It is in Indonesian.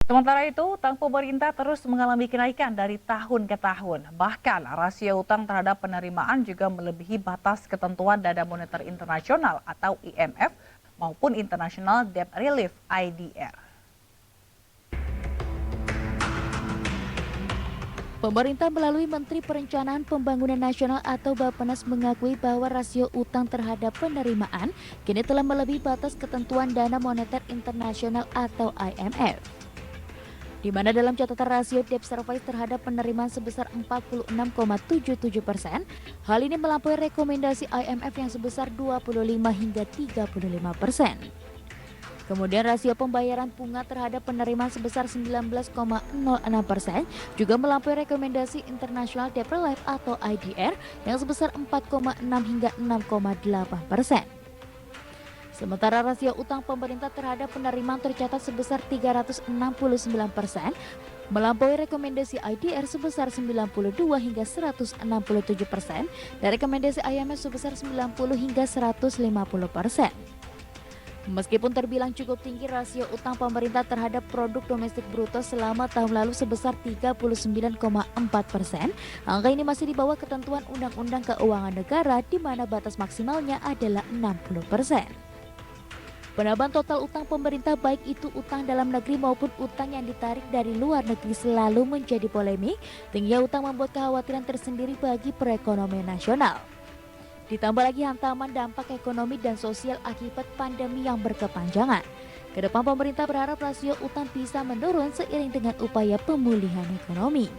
Sementara itu, utang pemerintah terus mengalami kenaikan dari tahun ke tahun. Bahkan rasio utang terhadap penerimaan juga melebihi batas ketentuan Dana Moneter Internasional atau IMF maupun International Debt Relief (IDR). Pemerintah melalui Menteri Perencanaan Pembangunan Nasional atau Bappenas mengakui bahwa rasio utang terhadap penerimaan kini telah melebihi batas ketentuan Dana Moneter Internasional atau IMF. Di mana dalam catatan rasio debt service terhadap penerimaan sebesar 46,77%, hal ini melampaui rekomendasi IMF yang sebesar 25 hingga 35%. Kemudian rasio pembayaran bunga terhadap penerimaan sebesar 19,06% juga melampaui rekomendasi International Debt Relief atau IDR yang sebesar 4,6 hingga 6,8%. Sementara rasio utang pemerintah terhadap penerimaan tercatat sebesar 369%, melampaui rekomendasi IDR sebesar 92 hingga 167% dan rekomendasi IMF sebesar 90 hingga 150%. Meskipun terbilang cukup tinggi, rasio utang pemerintah terhadap produk domestik bruto selama tahun lalu sebesar 39,4%, angka ini masih di bawah ketentuan Undang-Undang Keuangan Negara di mana batas maksimalnya adalah 60%. Penambahan total utang pemerintah baik itu utang dalam negeri maupun utang yang ditarik dari luar negeri selalu menjadi polemik. Tingginya utang membuat kekhawatiran tersendiri bagi perekonomian nasional. Ditambah lagi hantaman dampak ekonomi dan sosial akibat pandemi yang berkepanjangan. Kedepan pemerintah berharap rasio utang bisa menurun seiring dengan upaya pemulihan ekonomi.